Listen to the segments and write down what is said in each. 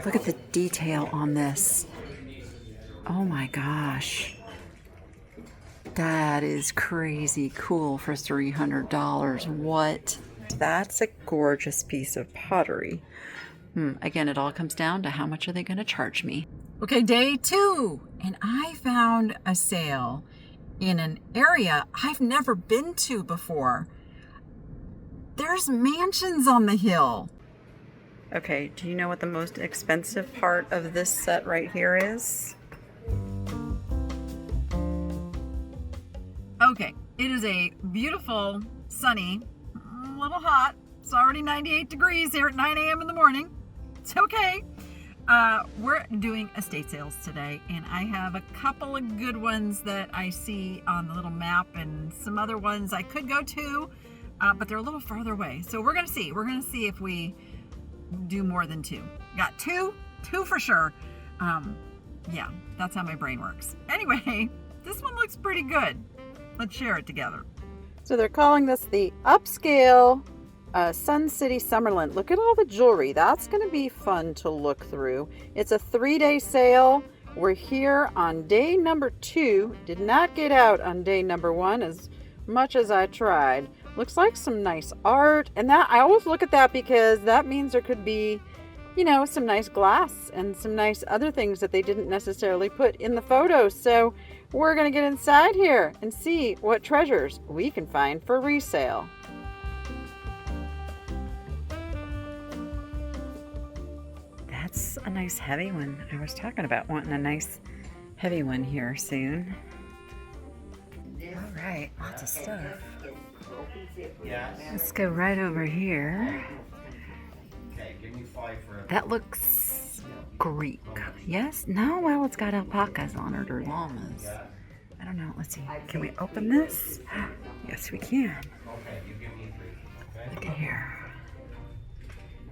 Look at the detail on this. Oh my gosh. That is crazy cool for $300. What? That's a gorgeous piece of pottery. Again, it all comes down to how much are they going to charge me. Okay, day 2. And I found a sale in an area I've never been to before. There's mansions on the hill. Okay, do you know what the most expensive part of this set right here is? Okay, it is a beautiful, sunny, a little hot. It's already 98 degrees here at 9 a.m. in the morning. It's okay. We're doing estate sales today, and I have a couple of good ones that I see on the little map and some other ones I could go to, but they're a little farther away. So we're going to see. We're going to see if we do more than 2. Got 2 for sure. Yeah, that's how my brain works. Anyway, this one looks pretty good. Let's share it together. So they're calling this the upscale Sun City Summerlin. Look at all the jewelry. That's going to be fun to look through. It's a 3-day sale. We're here on day number 2. Did not get out on day number 1 as much as I tried. Looks like some nice art. And that I always look at that because that means there could be, you know, some nice glass and some nice other things that they didn't necessarily put in the photos. So we're going to get inside here and see what treasures we can find for resale. That's a nice heavy one. I was talking about wanting a nice heavy one here soon. All right, lots of stuff. Let's go right over here. That looks Greek. Yes? No? Well, it's got alpacas on it or llamas. I don't know. Let's see. Can we open this? Yes, we can. Look at here.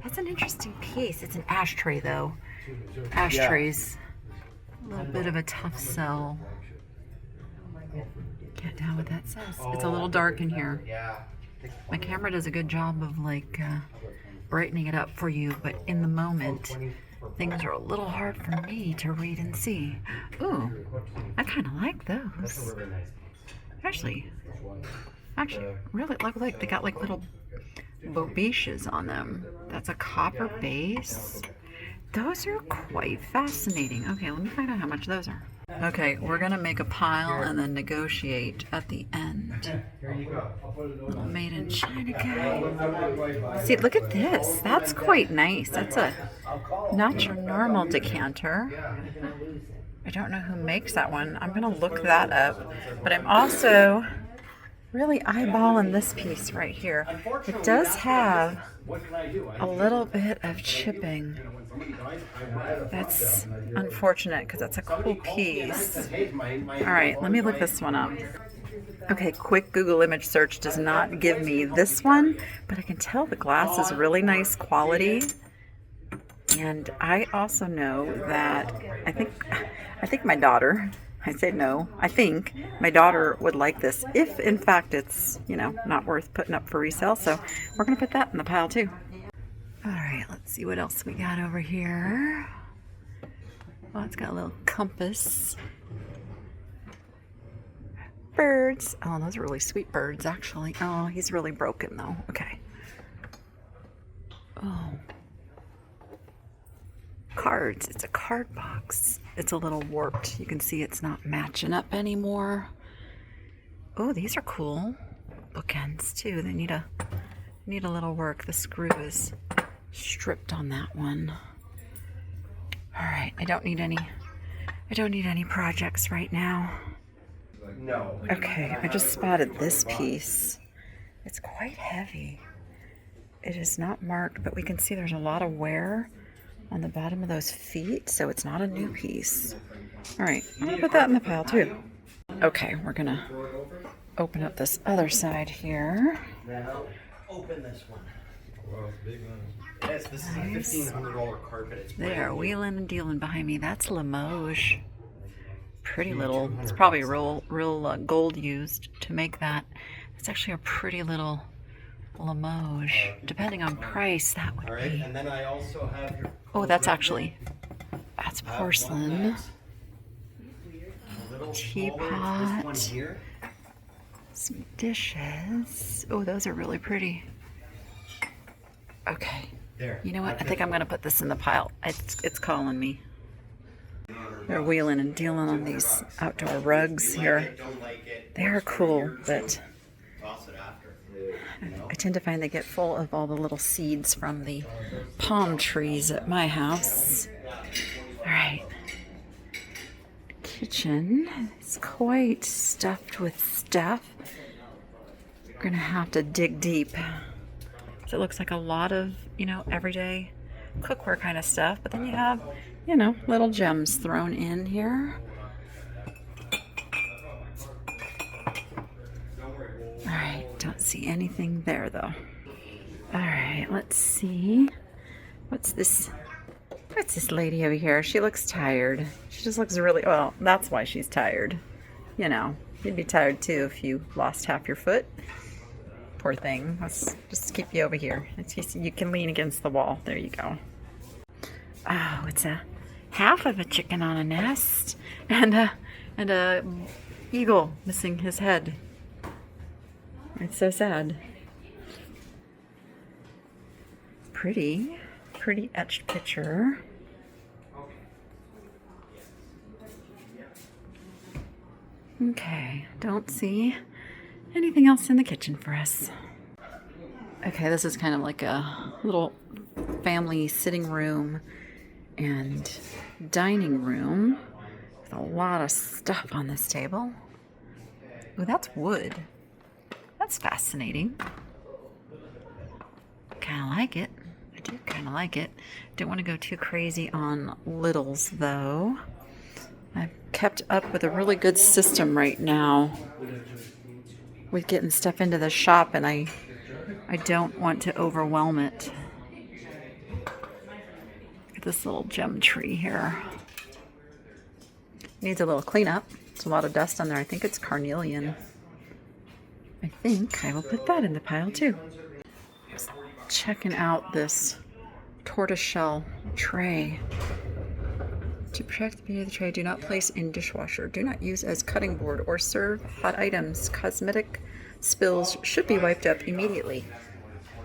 That's an interesting piece. It's an ashtray, though. Ashtrays. A little bit of a tough sell. Can't tell what that says. It's a little dark in here. My camera does a good job of like brightening it up for you, but in the moment, things are a little hard for me to read and see. Ooh, I kind of like those. Actually, really look like they got like little bobiches on them. That's a copper base. Those are quite fascinating. Okay, let me find out how much those are. Okay, we're gonna make a pile and then negotiate at the end. Little made in China guy. See, look at this. That's quite nice. That's a not your normal decanter. I don't know who makes that one. I'm gonna look that up. But I'm also really eyeballing this piece right here. It does have a little bit of chipping. That's unfortunate because that's a cool piece. All right, let me look this one up. Okay, quick Google image search does not give me this one, but I can tell the glass is really nice quality. And I also know that I think my daughter, I say no, I think my daughter would like this if in fact it's, you know, not worth putting up for resale. So we're going to put that in the pile too. All right, let's see what else we got over here. Oh, it's got a little compass. Birds. Oh, those are really sweet birds, actually. Oh, he's really broken, though. Okay. Oh. Cards. It's a card box. It's a little warped. You can see it's not matching up anymore. Oh, these are cool. Bookends, too. They need a little work. The screw is stripped on that one. All right, I don't need any projects right now. No. Okay, I just spotted this piece. It's quite heavy. It is not marked, but we can see there's a lot of wear on the bottom of those feet, so it's not a new piece. All right, I'm gonna put that in the pile too. Okay, we're gonna open up this other side here. Now, open this one. Yes, this is a $1,500 carpet. It's they are wheeling and dealing behind me. That's Limoges. Pretty little. It's probably real gold used to make that. It's actually a pretty little Limoges. Depending on price, that would All right, be. and then I also have your. Oh, that's actually, that's porcelain. A little Teapot. smaller, this one here. Some dishes. Oh, those are really pretty. Okay. There. You know what? I think I'm going to put this in the pile. It's calling me. They're wheeling and dealing on these outdoor rugs here. They are cool, but I tend to find they get full of all the little seeds from the palm trees at my house. All right. Kitchen is quite stuffed with stuff. We're going to have to dig deep. So it looks like a lot of, everyday cookware kind of stuff, but then you have, little gems thrown in here. All right, don't see anything there though. All right, let's see. What's this lady over here? She looks tired. She just looks really, well, that's why she's tired. You'd be tired too if you lost half your foot. Poor thing. Let's just keep you over here. You can lean against the wall. There you go. Oh, it's a half of a chicken on a nest, and a eagle missing his head. It's so sad. Pretty etched picture. Okay, don't see anything else in the kitchen for us. Okay, this is kind of like a little family sitting room and dining room with a lot of stuff on this table. Oh, that's wood. That's fascinating. Kind of like it. I do kind of like it. Don't want to go too crazy on littles though. I've kept up with a really good system right now with getting stuff into the shop, and I don't want to overwhelm it. Look at this little gem tree here. Needs a little cleanup. There's a lot of dust on there. I think it's carnelian. I think I will put that in the pile too. Just checking out this tortoiseshell tray. To protect the beauty of the tray, do not place in dishwasher. Do not use as cutting board or serve hot items. Cosmetic spills should be wiped up immediately.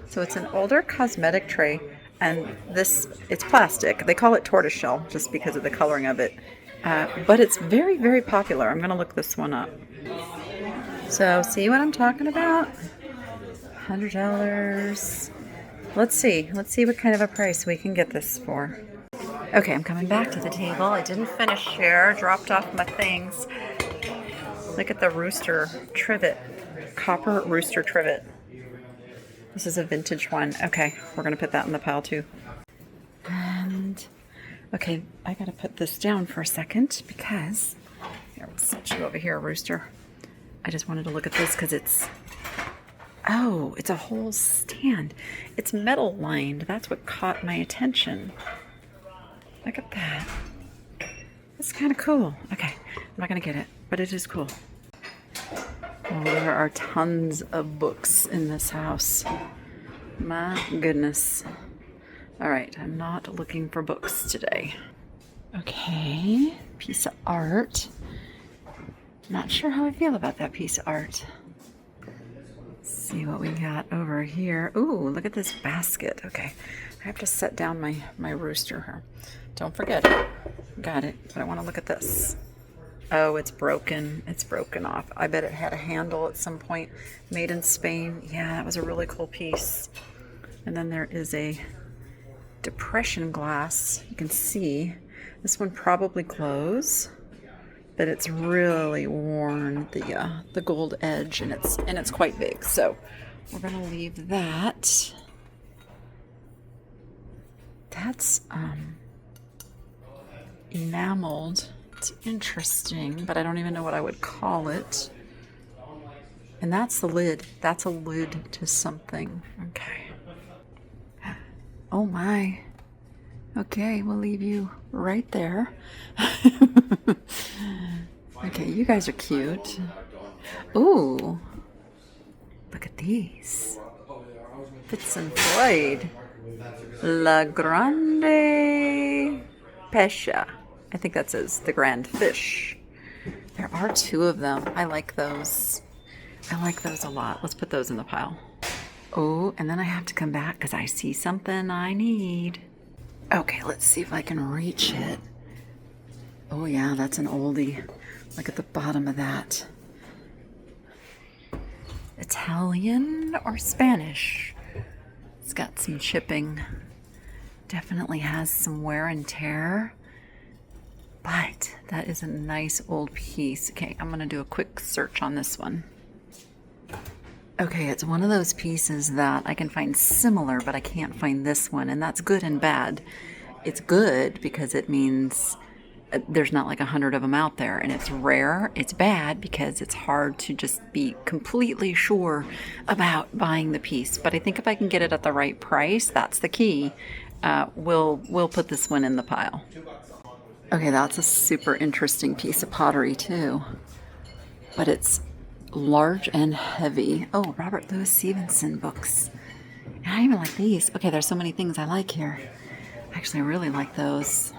So it's an older cosmetic tray, and it's plastic. They call it tortoiseshell just because of the coloring of it. But it's very, very popular. I'm going to look this one up. So see what I'm talking about? $100. Let's see what kind of a price we can get this for. Okay, I'm coming back to the table. I didn't finish here. Dropped off my things. Look at the rooster trivet. Copper rooster trivet. This is a vintage one. Okay, we're going to put that in the pile too. And, okay, I got to put this down for a second because, here, I'll set you over here, rooster. I just wanted to look at this because it's a whole stand. It's metal lined. That's what caught my attention. Look at that. That's kind of cool. Okay, I'm not going to get it, but it is cool. Oh, there are tons of books in this house. My goodness. All right, I'm not looking for books today. Okay, piece of art. Not sure how I feel about that piece of art. Let's see what we got over here. Ooh, look at this basket. Okay, I have to set down my rooster here. Don't forget it. Got it. But I want to look at this. Oh, it's broken. It's broken off. I bet it had a handle at some point. Made in Spain. Yeah, that was a really cool piece. And then there is a depression glass. You can see this one probably closed, but it's really worn the gold edge, and it's quite big. So we're gonna leave that. That's enameled. It's interesting, but I don't even know what I would call it. And that's the lid. That's a lid to something. Okay. Oh my. Okay, we'll leave you right there. Okay, you guys are cute. Ooh. Look at these. It's in Floyd. La Grande Pesca. I think that says the grand fish. There are 2 of them. I like those. I like those a lot. Let's put those in the pile. Oh, and then I have to come back because I see something I need. Okay, let's see if I can reach it. Oh yeah, that's an oldie. Look at the bottom of that. Italian or Spanish? It's got some chipping. Definitely has some wear and tear. But that is a nice old piece. Okay, I'm gonna do a quick search on this one. Okay, it's one of those pieces that I can find similar, but I can't find this one, and that's good and bad. It's good because it means there's not like 100 of them out there, and it's rare. It's bad because it's hard to just be completely sure about buying the piece. But I think if I can get it at the right price, that's the key. We'll put this one in the pile. Okay, that's a super interesting piece of pottery too, but it's large and heavy. Oh, Robert Louis Stevenson books. And I even like these. Okay, there's so many things I like here. Actually, I really like those.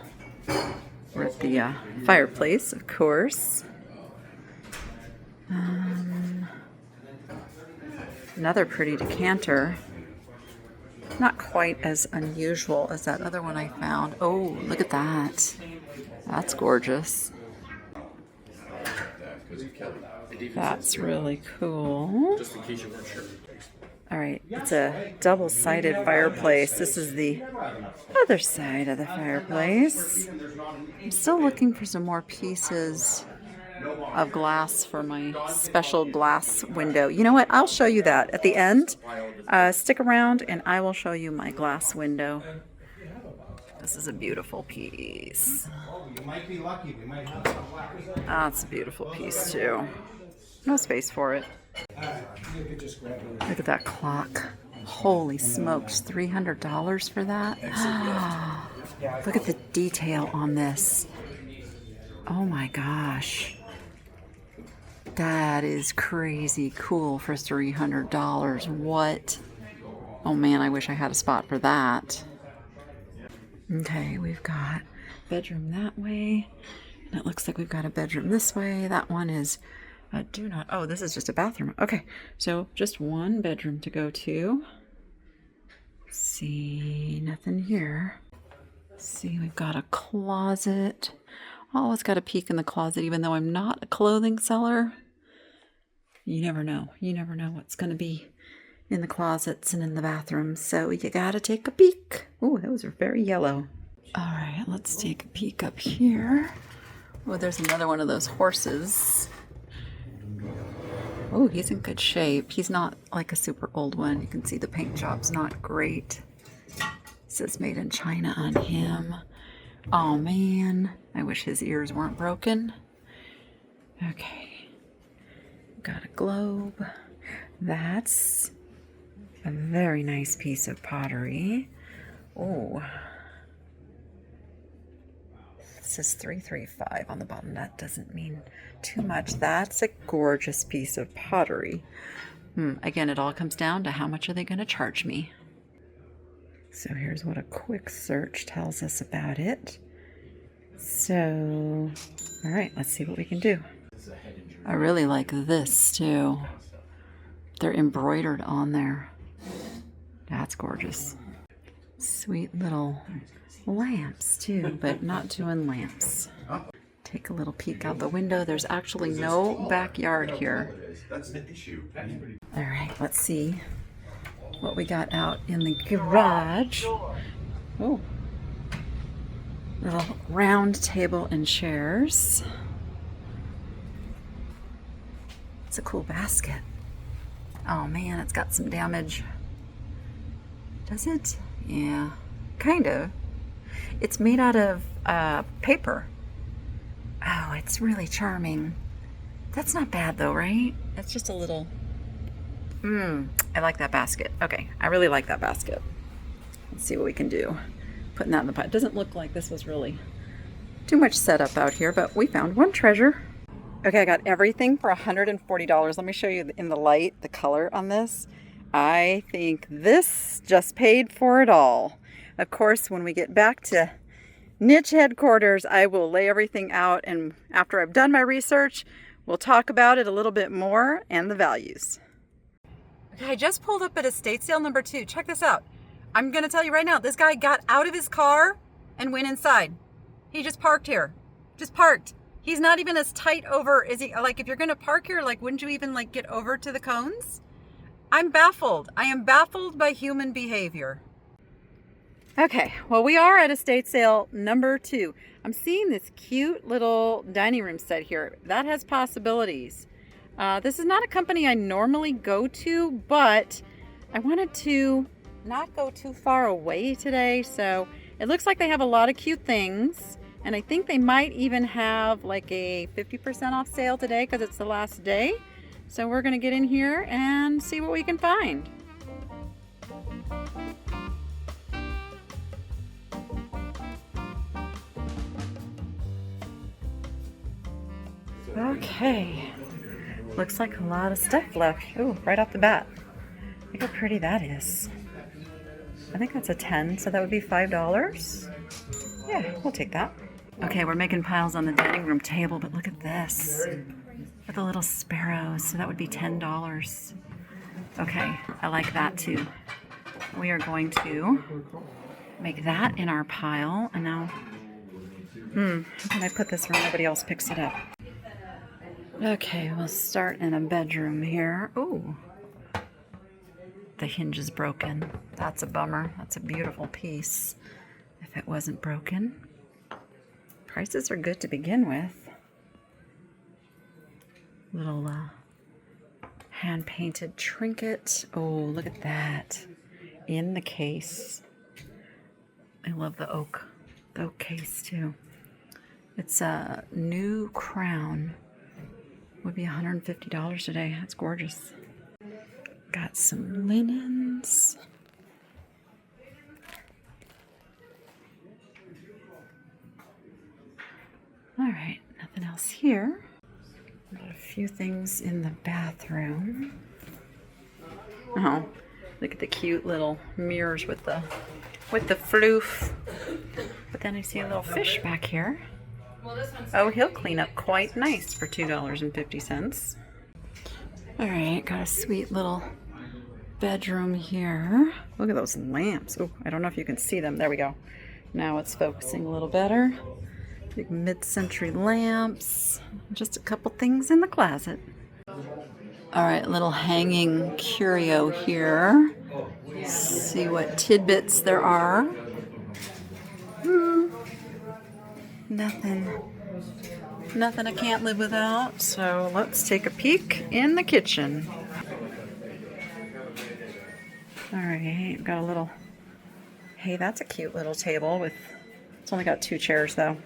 We're at the fireplace, of course. Another pretty decanter. Not quite as unusual as that other one I found. Oh, look at that. That's gorgeous. That's really cool. Just in case you weren't sure. All right, it's a double-sided fireplace. This is the other side of the fireplace. I'm still looking for some more pieces of glass for my special glass window. You know what? I'll show you that at the end. Stick around and I will show you my glass window. This is a beautiful piece. That's a beautiful piece too. No space for it. Look at that clock. Holy smokes, $300 for that? Look at the detail on this. Oh my gosh. That is crazy cool for $300. What? Oh man, I wish I had a spot for that. Okay, we've got bedroom that way. And it looks like we've got a bedroom this way. That one is oh, this is just a bathroom. Okay, so just one bedroom to go to. See, nothing here. See, we've got a closet. Oh, it's got a peek in the closet, even though I'm not a clothing seller. You never know. You never know what's going to be in the closets and in the bathrooms, so you gotta take a peek. Oh, those are very yellow. All right, let's take a peek up here. Oh, there's another one of those horses. Oh, he's in good shape. He's not like a super old one. You can see the paint job's not great. It says made in China on him. Oh man, I wish his ears weren't broken. Okay, got a globe. That's a very nice piece of pottery. Oh, it says 335 on the bottom. That doesn't mean too much. That's a gorgeous piece of pottery. Again, it all comes down to how much are they going to charge me. So here's what a quick search tells us about it. So, all right, let's see what we can do. I really like this too. They're embroidered on there. That's gorgeous. Sweet little lamps too, but not doing lamps. Take a little peek out the window. There's actually no backyard here. All right, let's see what we got out in the garage. Oh, little round table and chairs. It's a cool basket. Oh man, it's got some damage. Does it? Yeah, kind of. It's made out of paper. Oh, it's really charming. That's not bad though, right? It's just a little... I like that basket. Okay, I really like that basket. Let's see what we can do. Putting that in the pot. It doesn't look like this was really too much setup out here, but we found one treasure. Okay, I got everything for $140. Let me show you in the light, the color on this. I think this just paid for it all. Of course, when we get back to niche headquarters, I will lay everything out, and after I've done my research, we'll talk about it a little bit more and the values. Okay, I just pulled up at estate sale number 2. Check this out. I'm gonna tell you right now, this guy got out of his car and went inside. He just parked here. Just parked. He's not even as tight over, is he? Like, if you're gonna park here, like, wouldn't you even like get over to the cones? I'm baffled. I am baffled by human behavior. Okay, well, we are at estate sale number 2. I'm seeing this cute little dining room set here. That has possibilities. This is not a company I normally go to, but I wanted to not go too far away today. So it looks like they have a lot of cute things. And I think they might even have like a 50% off sale today because it's the last day. So we're going to get in here and see what we can find. Okay, looks like a lot of stuff left. Ooh, right off the bat. Look how pretty that is. I think that's a 10, so that would be $5. Yeah, we'll take that. Okay, we're making piles on the dining room table, but look at this. With the little sparrows, so that would be $10. Okay, I like that too. We are going to make that in our pile, and now, how can I put this where nobody else picks it up? Okay, we'll start in a bedroom here. Ooh, the hinge is broken. That's a bummer. That's a beautiful piece if it wasn't broken. Prices are good to begin with. Little hand-painted trinket. Oh, look at that. In the case. I love the oak case too. It's a new crown. Would be $150 today. That's gorgeous. Got some linens. All right, nothing else here. Got a few things in the bathroom. Oh, look at the cute little mirrors with the floof. But then I see a little fish back here. Oh, he'll clean up quite nice for $2.50. All right, got a sweet little bedroom here. Look at those lamps. Oh, I don't know if you can see them. There we go. Now it's focusing a little better. Big mid-century lamps. Just a couple things in the closet. All right, little hanging curio here. See what tidbits there are. Nothing I can't live without. So let's take a peek in the kitchen. All right, got a little, hey, that's a cute little table with, it's only got 2 chairs though.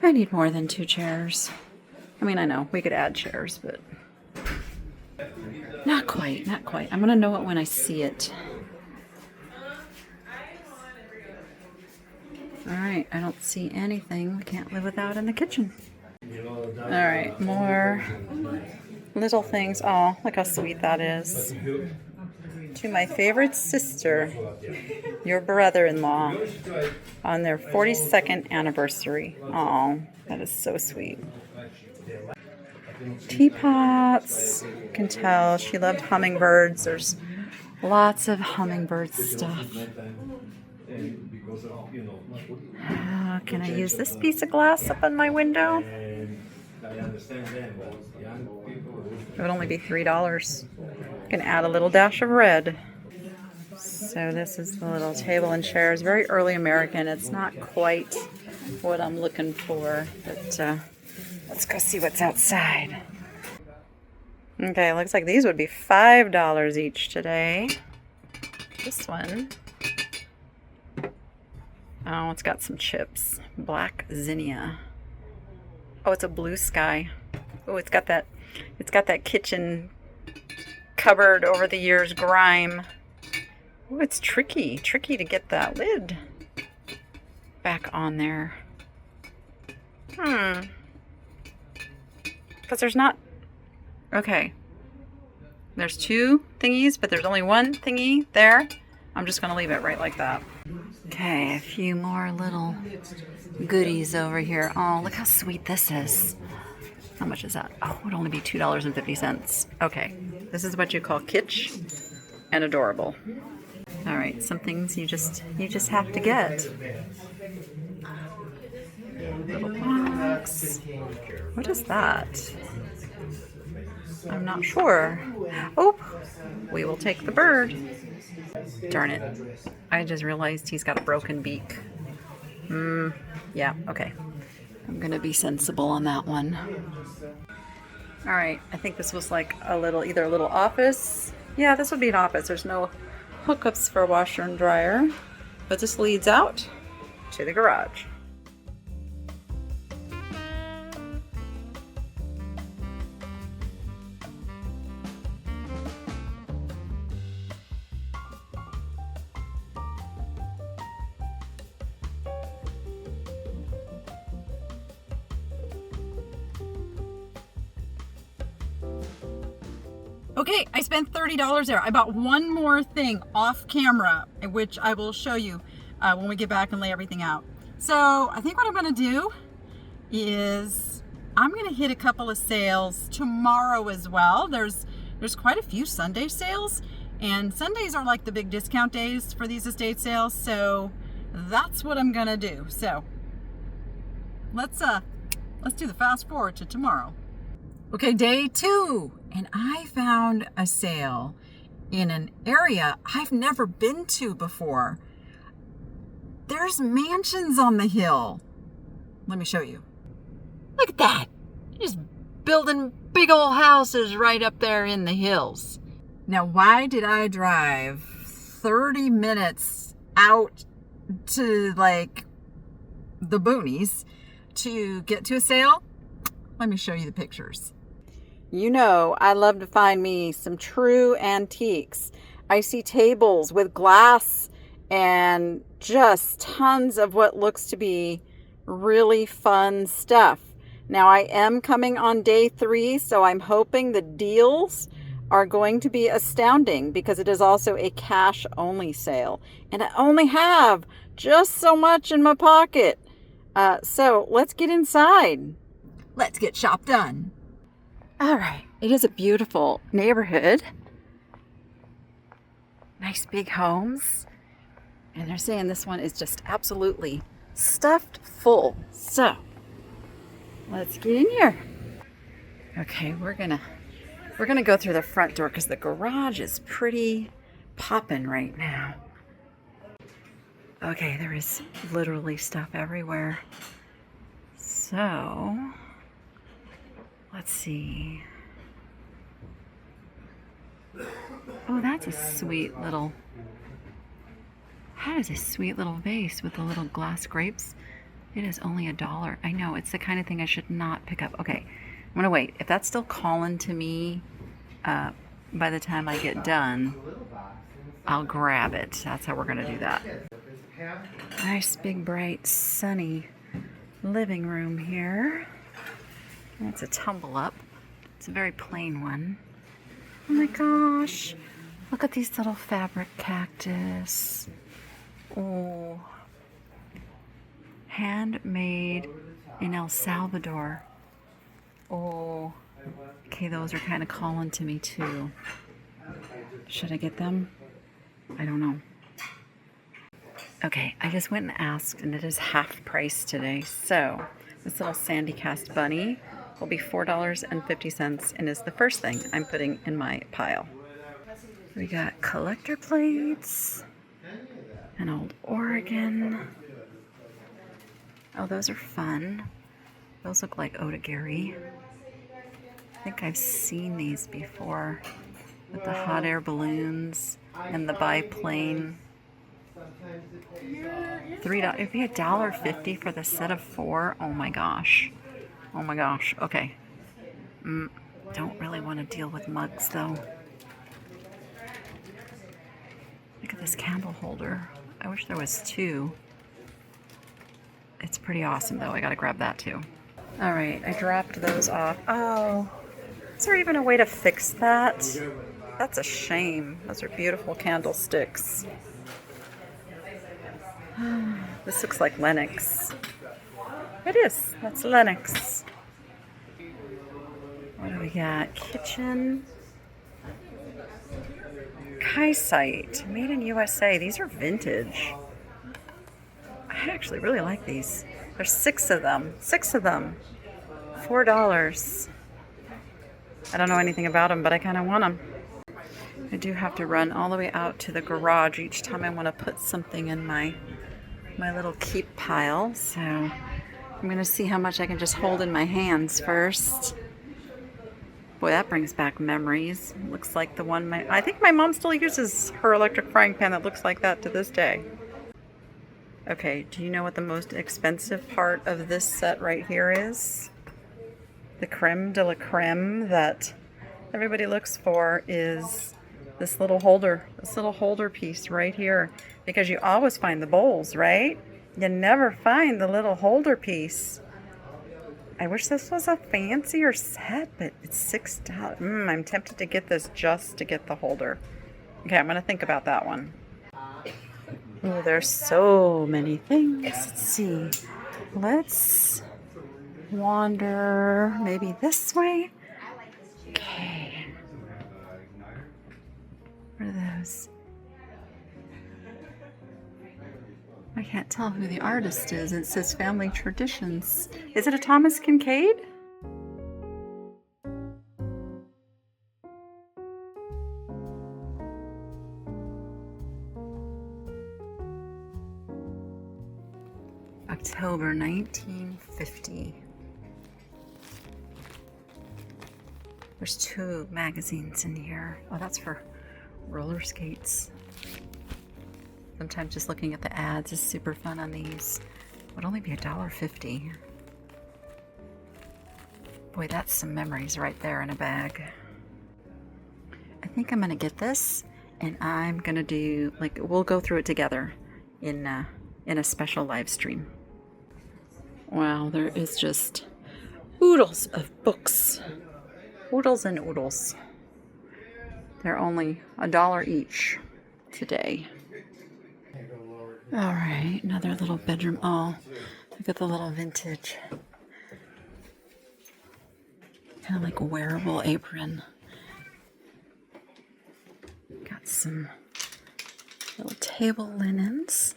I need more than 2 chairs. I mean, I know we could add chairs, but not quite. I'm gonna know it when I see it. All right, I don't see anything we can't live without in the kitchen. All right, more little things. Oh, look how sweet that is. To my favorite sister, your brother-in-law, on their 42nd anniversary. Oh, that is so sweet. Teapots. You can tell she loved hummingbirds. There's lots of hummingbird stuff. Can I use this piece of glass up on my window? It would only be $3. You can add a little dash of red. So this is the little table and chairs. Very early American. It's not quite what I'm looking for, but let's go see what's outside. Okay, looks like these would be $5 each today. This one. Oh, it's got some chips. Black zinnia. Oh, it's a blue sky. Oh, it's got that kitchen cupboard over the years grime. Oh, it's tricky to get that lid back on there. Because there's not, okay. There's two thingies, but there's only one thingy there. I'm just gonna leave it right like that. Okay, a few more little goodies over here. Oh, look how sweet this is. How much is that? Oh, it would only be $2.50. Okay, this is what you call kitsch and adorable. All right, some things you just have to get. Little box. What is that? I'm not sure. Oh, we will take the bird. Darn it. I just realized he's got a broken beak. Yeah, okay. I'm gonna be sensible on that one. All right, I think this was like either a little office. Yeah, this would be an office. There's no hookups for a washer and dryer, but this leads out to the garage. Okay, I spent $30 there. I bought one more thing off camera, which I will show you when we get back and lay everything out. So I think what I'm gonna do is I'm gonna hit a couple of sales tomorrow as well. There's quite a few Sunday sales, and Sundays are like the big discount days for these estate sales. So that's what I'm gonna do. So let's do the fast forward to tomorrow. Okay, day 2, and I found a sale in an area I've never been to before. There's mansions on the hill. Let me show you. Look at that. Just building big old houses right up there in the hills. Now, why did I drive 30 minutes out to like the boonies to get to a sale? Let me show you the pictures. You know, I love to find me some true antiques. I see tables with glass and just tons of what looks to be really fun stuff. Now, I am coming on day 3, so I'm hoping the deals are going to be astounding because it is also a cash-only sale. And I only have just so much in my pocket. So let's get inside. Let's get shop done. All right, it is a beautiful neighborhood. Nice big homes. And they're saying this one is just absolutely stuffed full. So let's get in here. Okay, we're gonna go through the front door because the garage is pretty popping right now. Okay, there is literally stuff everywhere. So let's see. Oh, that's a sweet little, that is a sweet little vase with the little glass grapes. It is only $1. I know, it's the kind of thing I should not pick up. Okay, I'm gonna wait. If that's still calling to me by the time I get done, I'll grab it. That's how we're gonna do that. Nice big bright sunny living room here. It's a tumble up. It's a very plain one. Oh my gosh. Look at these little fabric cactus. Oh. Handmade in El Salvador. Oh. Okay, those are kind of calling to me too. Should I get them? I don't know. Okay, I just went and asked, and it is half price today. So this little sandy cast bunny will be $4.50 and is the first thing I'm putting in my pile. We got collector plates, an old Oregon. Oh, those are fun. Those look like Otagiri. I think I've seen these before with the hot air balloons and the biplane. $3. It'd be $1.50 for the set of 4. Oh my gosh. Oh my gosh. Okay. Don't really want to deal with mugs though. Look at this candle holder. I wish there was 2. It's pretty awesome though. I gotta grab that too. All right, I dropped those off. Oh, is there even a way to fix that? That's a shame. Those are beautiful candlesticks. This looks like Lenox. It is. That's Lenox. What do we got? Kitchen. Kaisite. Made in USA. These are vintage. I actually really like these. There's 6 of them. 6 of them. $4. I don't know anything about them, but I kind of want them. I do have to run all the way out to the garage each time I want to put something in my little keep pile. So I'm going to see how much I can just hold in my hands first. Boy, that brings back memories. Looks like the one I think my mom still uses her electric frying pan that looks like that to this day. Okay, do you know what the most expensive part of this set right here is? The creme de la creme that everybody looks for is this little holder piece right here. Because you always find the bowls, right? You never find the little holder piece. I wish this was a fancier set, but it's $6. I'm tempted to get this just to get the holder. Okay, I'm gonna think about that one. Oh, there's so many things. Let's see. Let's wander maybe this way. Okay. What are those? I can't tell who the artist is. It says Family Traditions. Is it a Thomas Kincaid? October 1950. There's 2 magazines in here. Oh, that's for roller skates. Sometimes just looking at the ads is super fun on these. Would only be $1.50. Boy, that's some memories right there in a bag. I think I'm gonna get this, and I'm gonna do we'll go through it together in a special live stream. Wow, there is just oodles of books. Oodles and oodles. They're only $1 each today. All right, another little bedroom. Oh, look at the little vintage, kind of like wearable apron. Got some little table linens.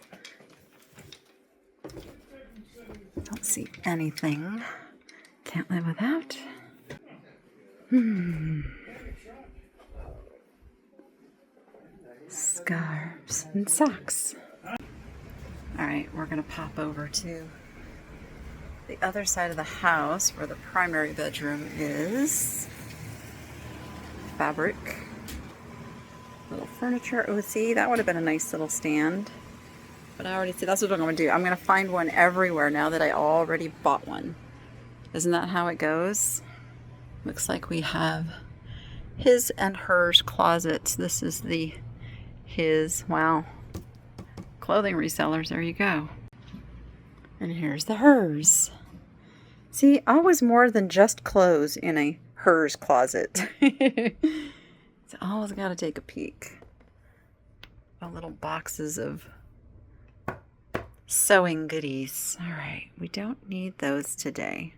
Don't see anything. Can't live without. Scarves and socks. All right, we're gonna pop over to the other side of the house where the primary bedroom is. Fabric. Little furniture. Oh, see, that would have been a nice little stand. But I already see, that's what I'm gonna do. I'm gonna find one everywhere now that I already bought one. Isn't that how it goes? Looks like we have his and hers closets. This is the his. Wow. Clothing resellers, there you go. And here's the hers. See, always more than just clothes in a hers closet. It's always got to take a peek. Little boxes of sewing goodies. All right, we don't need those today.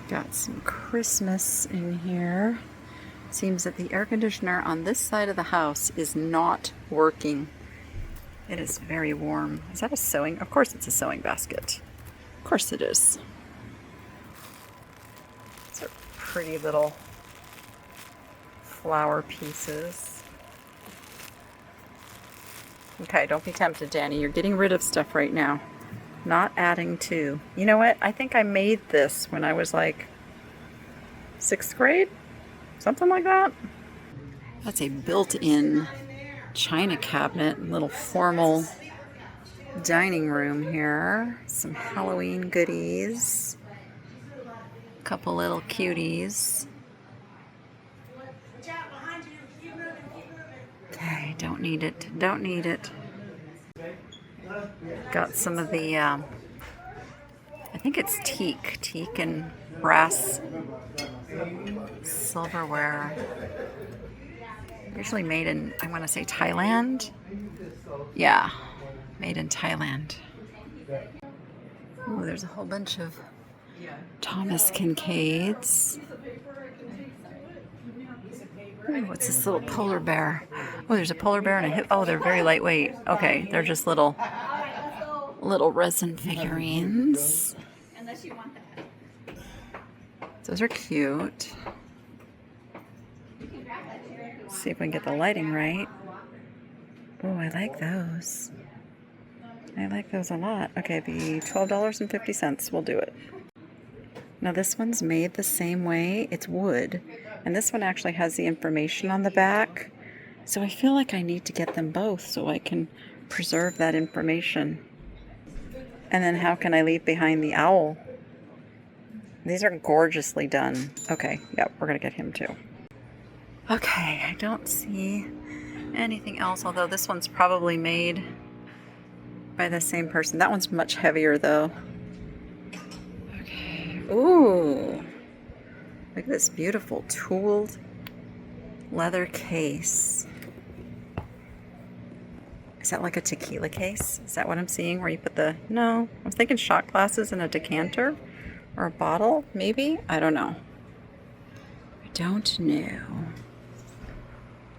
Got some Christmas in here. Seems that the air conditioner on this side of the house is not working. It is very warm. Is that a sewing? Of course it's a sewing basket. Of course it is. These are pretty little flower pieces. Okay, don't be tempted, Danny. You're getting rid of stuff right now. Not adding to. You know what? I think I made this when I was like 6th grade? Something like that. That's a built-in china cabinet, little formal dining room here. Some Halloween goodies. A couple little cuties. Okay, don't need it. Don't need it. Got some of the, I think it's teak and brass silverware. Usually made in, I want to say Thailand. Yeah, made in Thailand. Oh, there's a whole bunch of Thomas Kincaids. Ooh, what's this little polar bear? Oh, there's a polar bear and a hip. Oh, they're very lightweight. Okay, they're just little resin figurines. Those are cute. Let's see if we can get the lighting right. Oh, I like those. I like those a lot. Okay, be $12.50. We'll do it. Now this one's made the same way. It's wood. And this one actually has the information on the back. So I feel like I need to get them both so I can preserve that information. And then how can I leave behind the owl? These are gorgeously done. Okay, yep, we're gonna get him too. Okay, I don't see anything else, although this one's probably made by the same person. That one's much heavier though. Okay, ooh. Look at this beautiful tooled leather case. Is that like a tequila case? Is that what I'm seeing where you put the, no, I was thinking shot glasses in a decanter or a bottle, maybe? I don't know. I don't know.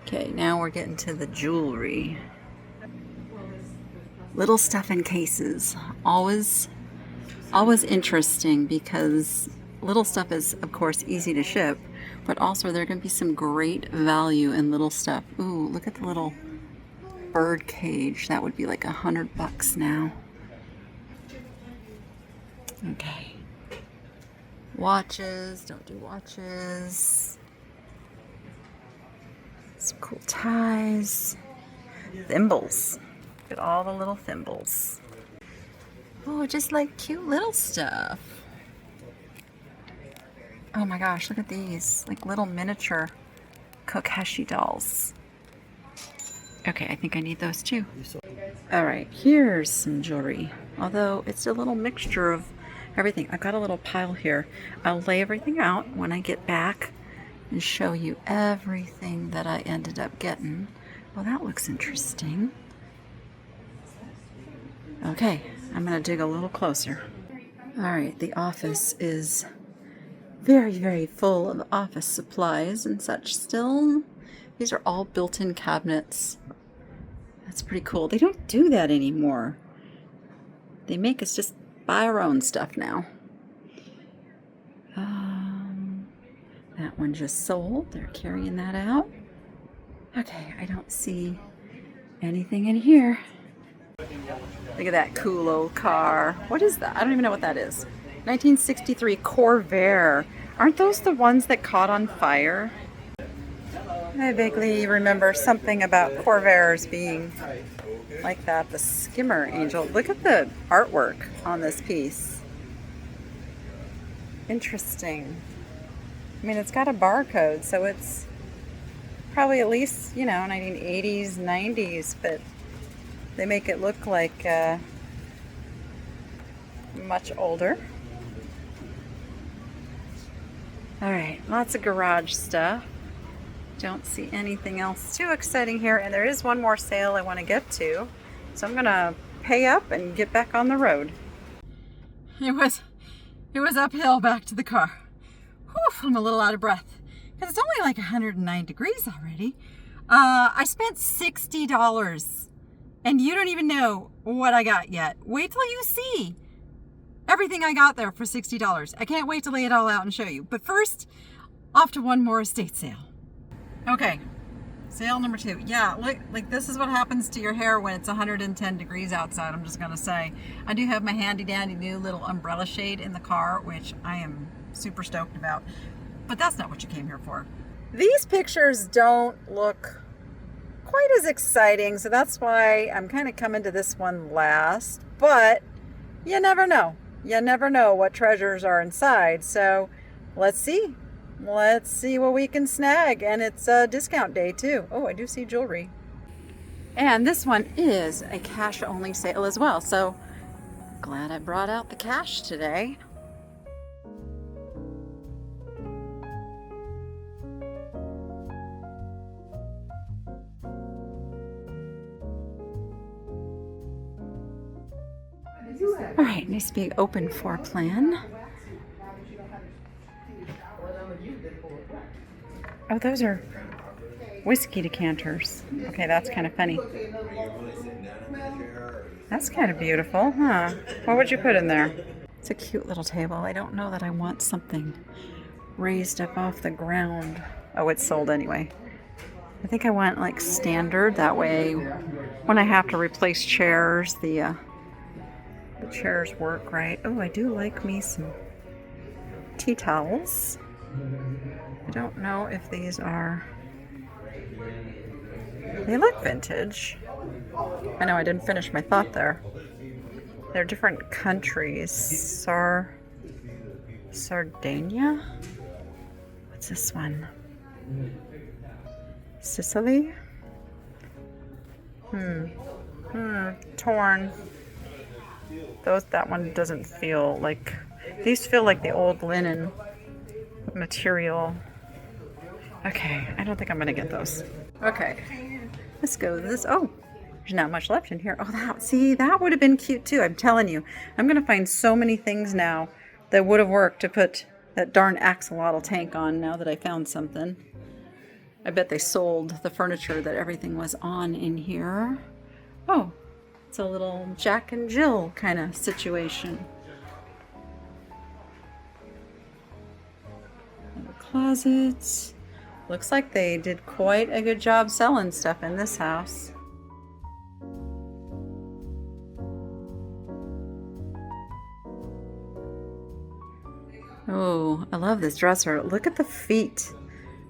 Okay, now we're getting to the jewelry. Little stuff in cases. Always interesting because little stuff is, of course, easy to ship, but also there can be some great value in little stuff. Ooh, look at the little bird cage. That would be like $100 now. Okay. Watches. Don't do watches. Some cool ties. Thimbles. Look at all the little thimbles. Oh, just like cute little stuff. Oh my gosh, look at these. Like little miniature Kokeshi dolls. Okay, I think I need those too. Alright, here's some jewelry. Although it's a little mixture of everything. I've got a little pile here. I'll lay everything out when I get back and show you everything that I ended up getting. Well, that looks interesting. Okay, I'm gonna dig a little closer. Alright, the office is very, very full of office supplies and such still. These are all built-in cabinets. That's pretty cool. They don't do that anymore. They make us just buy our own stuff now. That one just sold. They're carrying that out. Okay, I don't see anything in here. Look at that cool old car. What is that? I don't even know what that is. 1963 Corvair. Aren't those the ones that caught on fire? I vaguely remember something about Corvairs being like that. The skimmer angel. Look at the artwork on this piece. Interesting. I mean, it's got a barcode, so it's probably at least, 1980s, 90s, but they make it look like much older. All right, lots of garage stuff. Don't see anything else too exciting here, and there is one more sale I want to get to, so I'm gonna pay up and get back on the road. It was uphill back to the car. Whew, I'm a little out of breath because it's only like 109 degrees already. I spent $60, and you don't even know what I got yet. Wait till you see everything I got there for $60. I can't wait to lay it all out and show you. But first, off to one more estate sale. Okay, sale number 2. Yeah, look, like this is what happens to your hair when it's 110 degrees outside, I'm just gonna say. I do have my handy dandy new little umbrella shade in the car, which I am super stoked about. But that's not what you came here for. These pictures don't look quite as exciting, so that's why I'm kind of coming to this one last. But you never know. You never know what treasures are inside, so let's see. Let's see what we can snag, and it's a discount day too. Oh, I do see jewelry. And this one is a cash only sale as well, so glad I brought out the cash today. Nice big open floor plan. Oh, those are whiskey decanters. Okay, that's kind of funny. That's kind of beautiful, huh? What would you put in there? It's a cute little table. I don't know that I want something raised up off the ground. Oh, it's sold anyway. I think I want like standard. That way, when I have to replace chairs, the chairs work right. Oh, I do like me some tea towels. I don't know if these are... They look vintage. I know I didn't finish my thought there. They're different countries. Sardinia? What's this one? Sicily? Torn. That one doesn't feel like... These feel like the old linen material. Okay, I don't think I'm gonna get those. Okay, let's go to this. Oh, there's not much left in here. Oh, that would have been cute too. I'm telling you, I'm gonna find so many things now that would have worked to put that darn axolotl tank on now that I found something. I bet they sold the furniture that everything was on in here. Oh, it's a little Jack and Jill kind of situation. Closets. Looks like they did quite a good job selling stuff in this house. Oh, I love this dresser. Look at the feet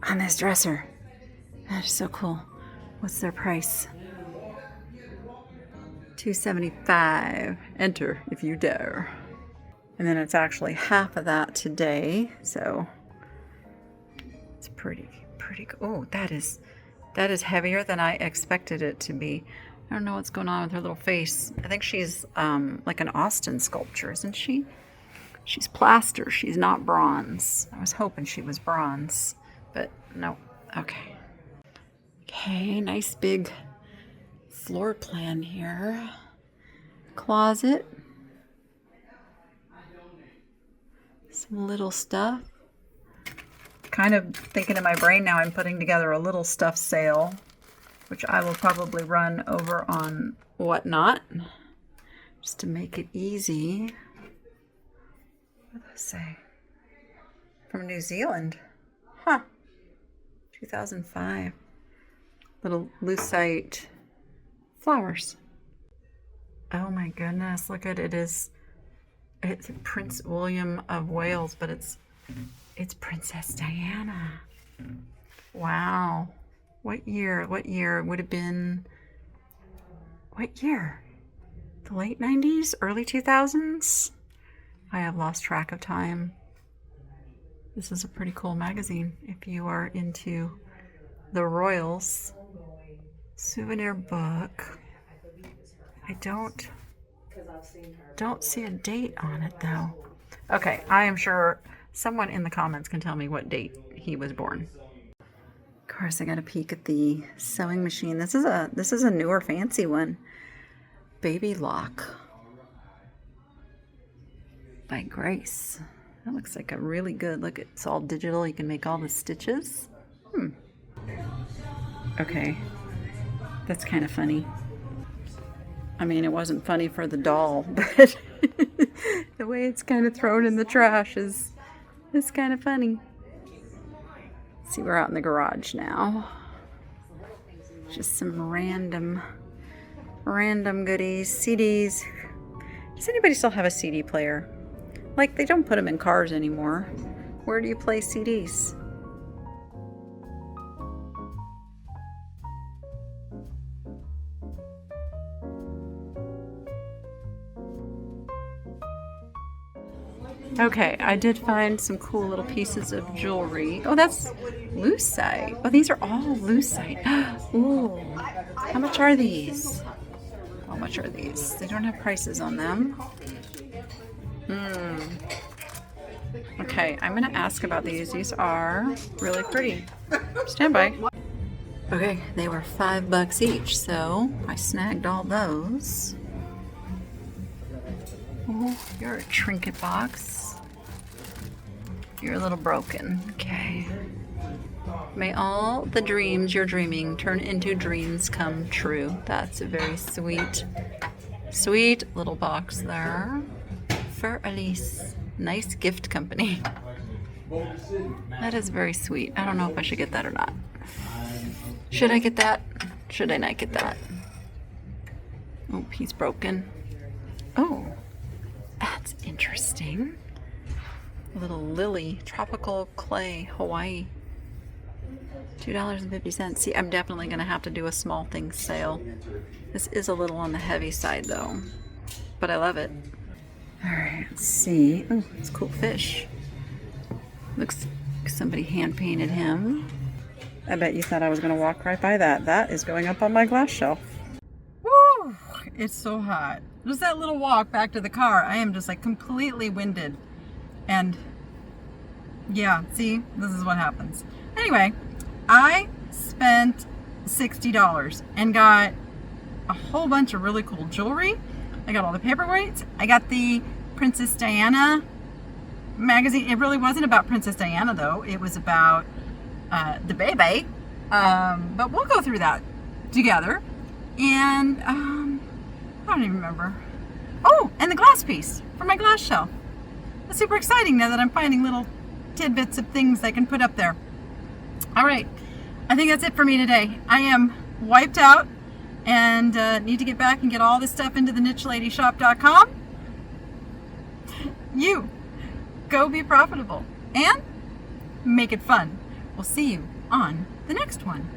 on this dresser. That is so cool. What's their price? $275. Enter if you dare. And then it's actually half of that today, so it's pretty cool. Oh, that is heavier than I expected it to be. I don't know what's going on with her little face. I think she's like an Austin sculpture, isn't she? She's plaster. She's not bronze. I was hoping she was bronze, but no. Okay. Okay, nice big floor plan here. Closet. Some little stuff. Kind of thinking in my brain now, I'm putting together a little stuff sale, which I will probably run over on Whatnot, just to make it easy. What did I say? From New Zealand. Huh. 2005. Little lucite flowers. Oh my goodness, look at it. It's Prince William of Wales, but it's Princess Diana. Wow. What year? What year would have been? What year? The late 90s? Early 2000s? I have lost track of time. This is a pretty cool magazine if you are into the royals. Souvenir book. I don't see a date on it though. Okay, I am sure someone in the comments can tell me what date he was born. Of course, I got a peek at the sewing machine. This is a newer fancy one. Baby Lock by Grace. That looks like a really good look. It's all digital. You can make all the stitches. Okay, that's kind of funny. I mean, it wasn't funny for the doll, but the way it's kind of thrown in the trash is kind of funny. See, we're out in the garage now. Just some random goodies, CDs. Does anybody still have a CD player? Like, they don't put them in cars anymore. Where do you play CDs? Okay, I did find some cool little pieces of jewelry. Oh, that's lucite. Oh, these are all lucite. Ooh, how much are these? How much are these? They don't have prices on them. Okay, I'm gonna ask about these. These are really pretty. Stand by. Okay, they were $5 each, so I snagged all those. Oh, you're a trinket box. You're a little broken. Okay. May all the dreams you're dreaming turn into dreams come true. That's a very sweet, sweet little box there for Elise. Nice gift company. That is very sweet. I don't know if I should get that or not. Should I get that? Should I not get that? Oh, he's broken. Oh, that's interesting. A little lily, tropical clay, Hawaii. $2.50. See, I'm definitely going to have to do a small things sale. This is a little on the heavy side though, but I love it. All right, let's see. Oh, it's a cool fish. Looks like somebody hand painted him. I bet you thought I was going to walk right by that. That is going up on my glass shelf. Woo! It's so hot. Just that little walk back to the car, I am just like completely winded. And yeah, see, this is what happens. Anyway, I spent $60 and got a whole bunch of really cool jewelry. I got all the paperweights. I got the Princess Diana magazine. It really wasn't about Princess Diana though. It was about the baby. But we'll go through that together. And I don't even remember. Oh, and the glass piece for my glass shelf. That's super exciting now that I'm finding little tidbits of things I can put up there. All right, I think that's it for me today. I am wiped out and need to get back and get all this stuff into the nicheladyshop.com. You go be profitable and make it fun. We'll see you on the next one.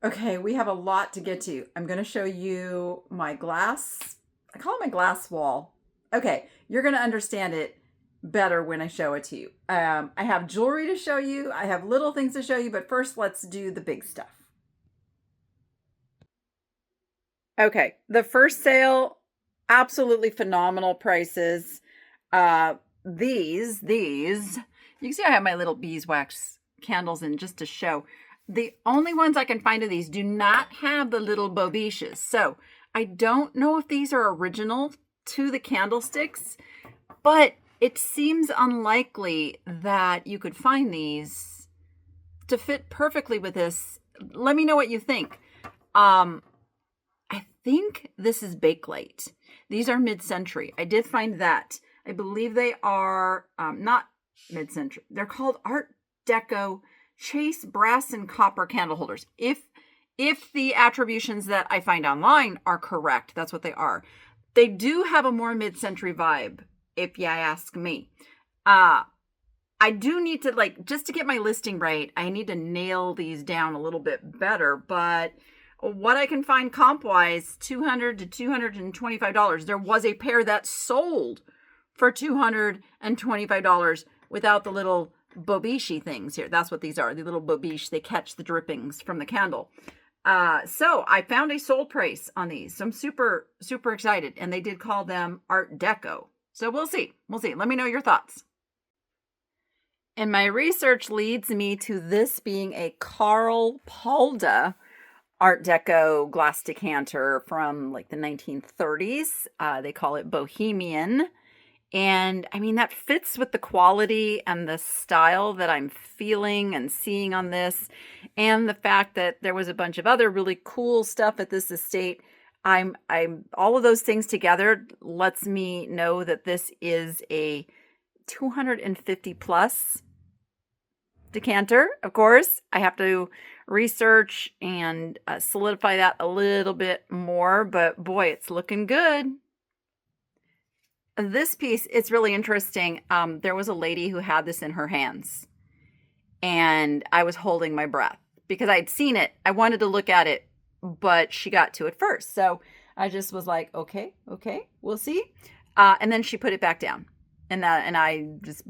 Okay, we have a lot to get to. I'm going to show you my glass. I call it my glass wall. Okay, you're going to understand it better when I show it to you. I have jewelry to show you. I have little things to show you, but first let's do the big stuff. Okay, the first sale, absolutely phenomenal prices. These, you can see I have my little beeswax candles in just to show. The only ones I can find of these do not have the little bobiches. So I don't know if these are original to the candlesticks, but it seems unlikely that you could find these to fit perfectly with this. Let me know what you think. I think this is Bakelite. These are mid-century. I did find that. I believe they are not mid-century. They're called Art Deco Chase brass and copper candle holders. If the attributions that I find online are correct, that's what they are. They do have a more mid-century vibe, if you ask me. I do need to, just to get my listing right, I need to nail these down a little bit better, but what I can find comp-wise, $200 to $225. There was a pair that sold for $225 without the little bobiche things here. That's what these are. The little bobiche, they catch the drippings from the candle. So I found a sold price on these. So I'm super, super excited. And they did call them Art Deco. So we'll see. We'll see. Let me know your thoughts. And my research leads me to this being a Carl Palda Art Deco glass decanter from the 1930s. They call it Bohemian. And I mean, that fits with the quality and the style that I'm feeling and seeing on this. And the fact that there was a bunch of other really cool stuff at this estate. I'm all of those things together lets me know that this is a 250 plus decanter. Of course, I have to research and solidify that a little bit more, but boy, it's looking good. This piece, it's really interesting. There was a lady who had this in her hands and I was holding my breath because I'd seen it. I wanted to look at it, but she got to it first. So I just was like, okay, we'll see. And then she put it back down and I just,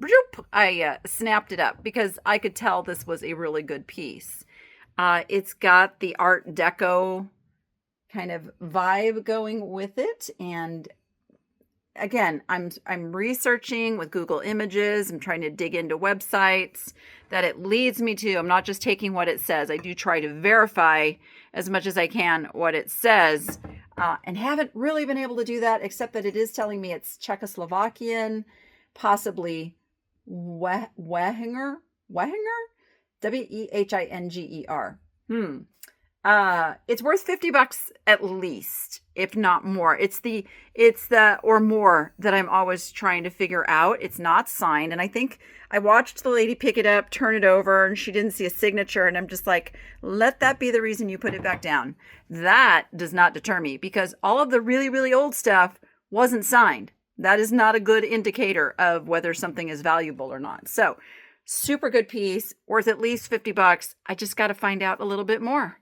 I snapped it up because I could tell this was a really good piece. It's got the Art Deco kind of vibe going with it. And again, I'm researching with Google Images. I'm trying to dig into websites that it leads me to. I'm not just taking what it says. I do try to verify as much as I can what it says, and haven't really been able to do that, except that it is telling me it's Czechoslovakian, possibly Wehinger, Wehinger. It's worth $50 at least, if not more. It's the or more that I'm always trying to figure out. It's not signed. And I think I watched the lady pick it up, turn it over, and she didn't see a signature. And I'm just like, let that be the reason you put it back down. That does not deter me, because all of the really, really old stuff wasn't signed. That is not a good indicator of whether something is valuable or not. So super good piece, worth at least $50. I just got to find out a little bit more.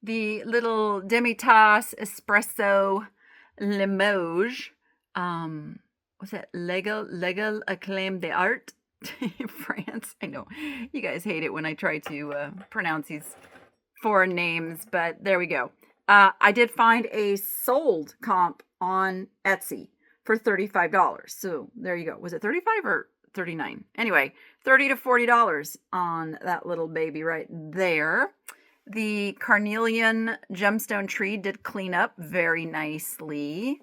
The little demi-tasse espresso Limoges, what's that? Legal acclaim d'art, France. I know you guys hate it when I try to pronounce these foreign names, but there we go. I did find a sold comp on Etsy for $35. So there you go. Was it 35 or 39? Anyway, $30 to $40 on that little baby right there. The carnelian gemstone tree did clean up very nicely.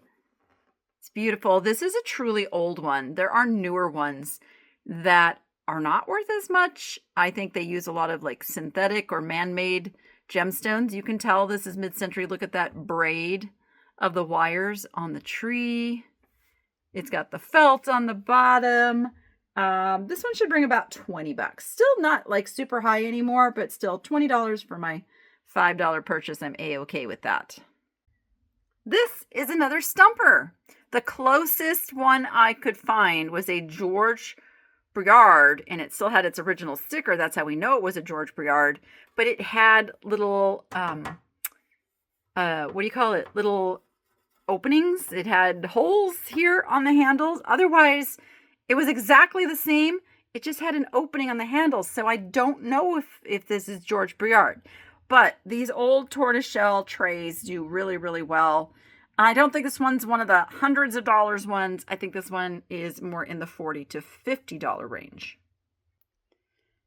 It's beautiful. This is a truly old one. There are newer ones that are not worth as much. I think they use a lot of like synthetic or man-made gemstones. You can tell this is mid-century. Look at that braid of the wires on the tree. It's got the felt on the bottom. This one should bring about $20. Still not like super high anymore, but still $20 for my $5 purchase. I'm A-okay with that. This is another stumper. The closest one I could find was a George Briard, and it still had its original sticker. That's how we know it was a George Briard. But it had little, what do you call it? Little openings. It had holes here on the handles. Otherwise, it was exactly the same. It just had an opening on the handles. So I don't know if this is George Briard. But these old tortoiseshell trays do really, really well. I don't think this one's one of the hundreds of dollars ones. I think this one is more in the $40 to $50 range.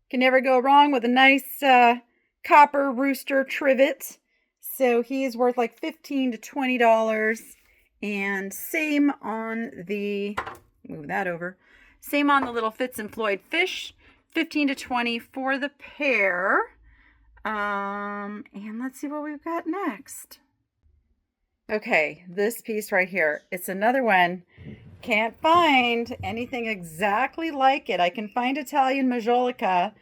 Can never go wrong with a nice copper rooster trivet. So he's worth like $15 to $20. And same on the, move that over. Same on the little Fitz and Floyd fish, $15 to $20 for the pair. And let's see what we've got next. Okay, this piece right here. It's another one. Can't find anything exactly like it. I can find Italian majolica,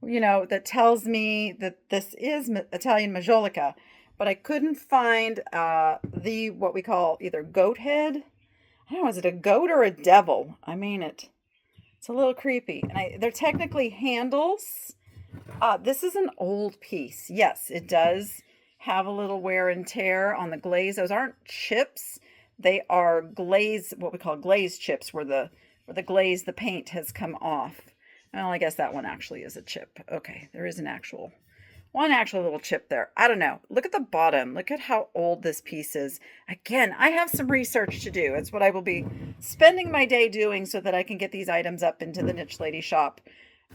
that tells me that this is Italian majolica. But I couldn't find what we call either goat head. I don't know, is it a goat or a devil? I mean, it's a little creepy. And they're technically handles. This is an old piece. Yes, it does have a little wear and tear on the glaze. Those aren't chips. They are glaze, what we call glaze chips, where the glaze, the paint has come off. Well, I guess that one actually is a chip. Okay, there is one actual little chip there. I don't know. Look at the bottom. Look at how old this piece is. Again, I have some research to do. It's what I will be spending my day doing so that I can get these items up into the Thenichelady shop.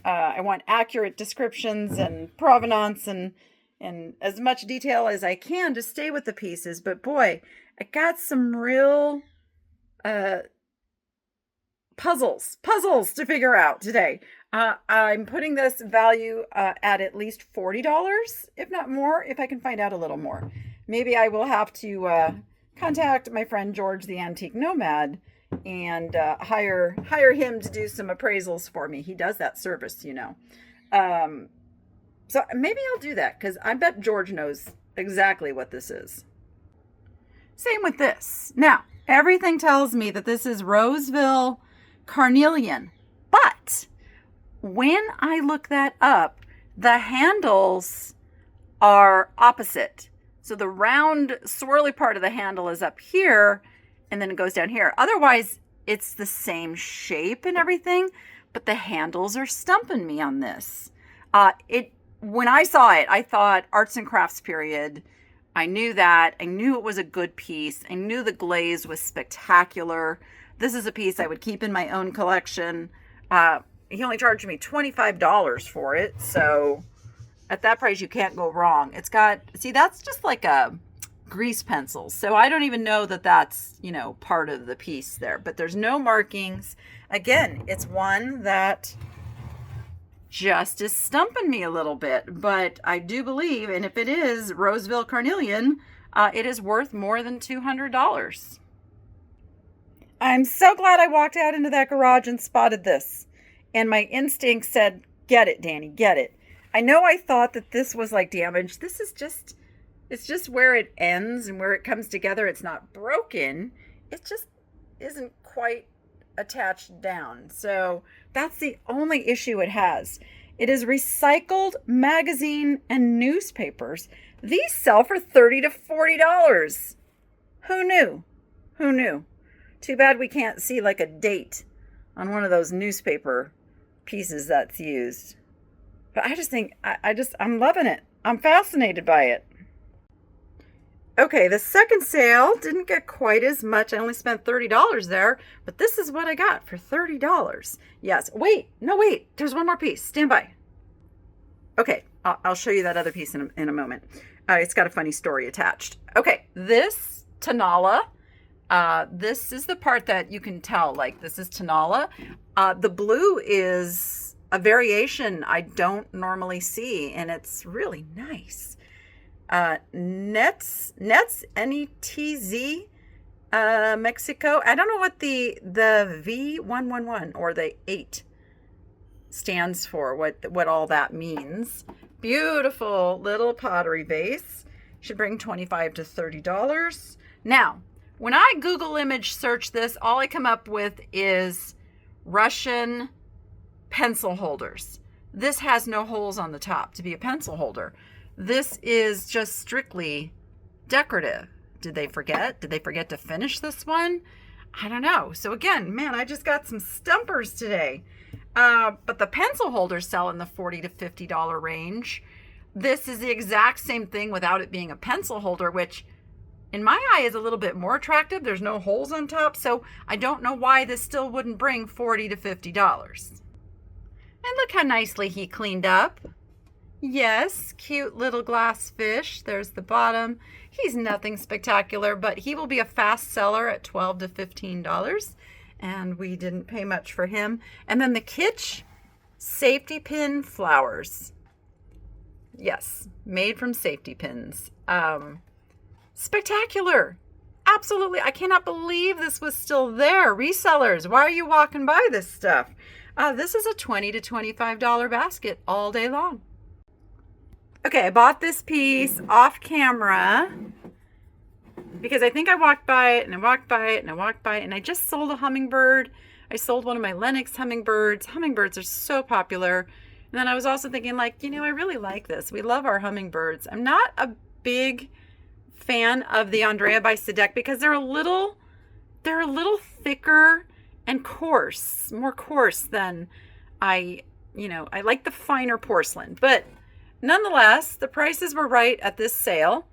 I want accurate descriptions and provenance and as much detail as I can to stay with the pieces. But boy, I got some real puzzles to figure out today. I'm putting this value at least $40, if not more, if I can find out a little more. Maybe I will have to contact my friend George the Antique Nomad and hire him to do some appraisals for me. He does that service, So maybe I'll do that, because I bet George knows exactly what this is. Same with this. Now, everything tells me that this is Roseville Carnelian, but when I look that up, the handles are opposite. So the round swirly part of the handle is up here, and then it goes down here. Otherwise, it's the same shape and everything, but the handles are stumping me on this. When I saw it, I thought arts and crafts period. I knew that. I knew it was a good piece. I knew the glaze was spectacular. This is a piece I would keep in my own collection. He only charged me $25 for it. So At that price, you can't go wrong. It's got, see, that's just like a grease pencil. So I don't even know that that's, you know, part of the piece there, but there's no markings. Again, it's one that just is stumping me a little bit, but I do believe, and if it is Roseville Carnelian, it is worth more than $200. I'm so glad I walked out into that garage and spotted this. And my instinct said, get it, Danny, get it. I know I thought that this was like damaged. This is just, it's just where it ends and where it comes together. It's not broken. It just isn't quite attached down. So that's the only issue it has. It is recycled magazine and newspapers. These sell for $30 to $40. Who knew? Who knew? Too bad we can't see like a date on one of those newspaper pieces that's used. But I just think, I'm loving it. I'm fascinated by it. Okay, the second sale didn't get quite as much. I only spent $30 there, but this is what I got for $30. Yes, wait, there's one more piece. Stand by. Okay, I'll show you that other piece in a moment. It's got a funny story attached. Okay, this Tenala, this is the part that you can tell, like this is Tenala. The blue is a variation I don't normally see, and it's really nice. Nets, N-E-T-Z, Mexico. I don't know what the V111 or the 8 stands for, what all that means. Beautiful little pottery vase. Should bring $25 to $30. Now, when I Google image search this, all I come up with is Russian pencil holders. This has no holes on the top to be a pencil holder. This is just strictly decorative. Did they forget? Did they forget to finish this one? I don't know. So again, man, I just got some stumpers today. But the pencil holders sell in the $40 to $50 range. This is the exact same thing without it being a pencil holder, which in my eye is a little bit more attractive. There's no holes on top, so I don't know why this still wouldn't bring $40 to $50. And look how nicely he cleaned up. Yes, cute little glass fish. There's the bottom. He's nothing spectacular, but he will be a fast seller at $12 to $15. And we didn't pay much for him. And then the Kitsch safety pin flowers. Yes, made from safety pins. Spectacular. Absolutely. I cannot believe this was still there. Resellers, why are you walking by this stuff? This is a $20 to $25 basket all day long. Okay, I bought this piece off camera because I think I walked by it and I walked by it and I walked by it and I just sold a hummingbird. I sold one of my Lennox hummingbirds. Hummingbirds are so popular. And then I was also thinking, like, you know, I really like this. We love our hummingbirds. I'm not a big fan of the Andrea by Sedek because they're a little thicker and coarse, more coarse than I like the finer porcelain. But nonetheless, the prices were right at this sale.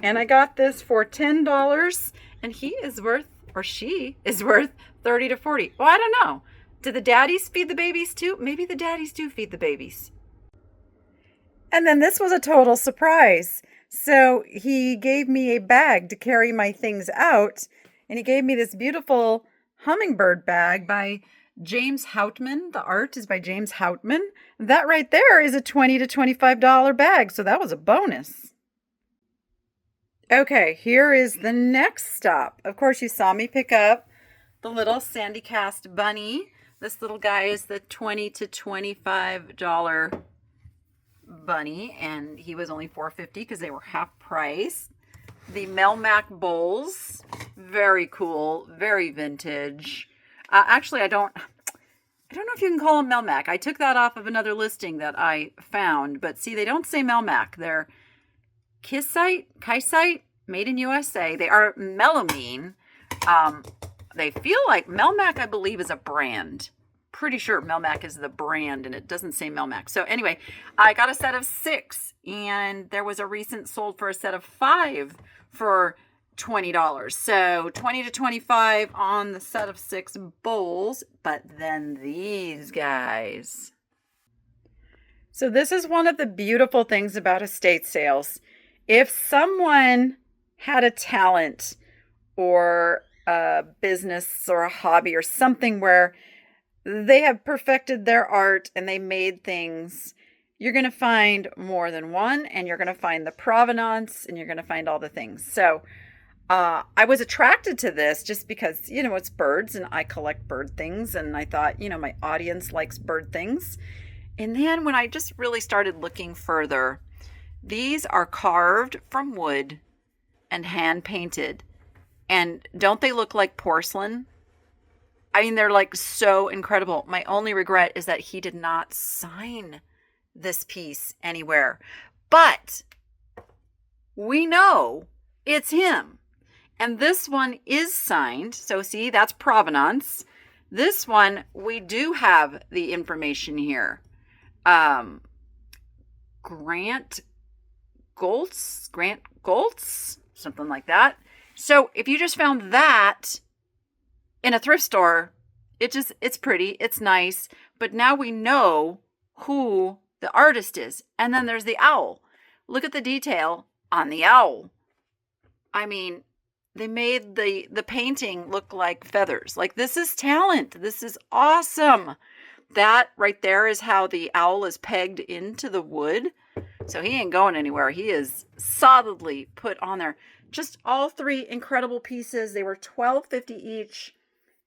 And I got this for $10 and he is worth, or she is worth $30 to $40. Well, I don't know. Do the daddies feed the babies too? Maybe the daddies do feed the babies. And then this was a total surprise. So he gave me a bag to carry my things out. And he gave me this beautiful hummingbird bag by James Houtman. The art is by James Houtman. That right there is a $20 to $25 bag. So that was a bonus. Okay, here is the next stop. Of course, you saw me pick up the little Sandy Cast bunny. This little guy is the $20 to $25 bunny, and he was only $4.50 because they were half price. The Melmac bowls, very cool, very vintage. Actually, I don't know if you can call them Melmac. I took that off of another listing that I found, but see, they don't say Melmac. They're Kysite, made in USA. They are melamine. They feel like Melmac, I believe, is a brand. Pretty sure Melmac is the brand, and it doesn't say Melmac. So anyway, I got a set of 6, and there was a recent sold for a set of 5 for $20. So $20 to $25 on the set of 6 bowls. But then these guys. So this is one of the beautiful things about estate sales. If someone had a talent or a business or a hobby or something where they have perfected their art and they made things, you're going to find more than one, and you're going to find the provenance, and you're going to find all the things. So I was attracted to this just because, it's birds and I collect bird things. And I thought, my audience likes bird things. And then when I just really started looking further, these are carved from wood and hand painted. And don't they look like porcelain? I mean, they're like so incredible. My only regret is that he did not sign this piece anywhere. But we know it's him. And this one is signed. So see, that's provenance. This one, we do have the information here. Grant Goltz, something like that. So if you just found that in a thrift store, it's pretty, it's nice. But now we know who the artist is. And then there's the owl. Look at the detail on the owl. I mean, they made the painting look like feathers. Like, this is talent. This is awesome. That right there is how the owl is pegged into the wood. So he ain't going anywhere. He is solidly put on there. Just all three incredible pieces. They were $12.50 each.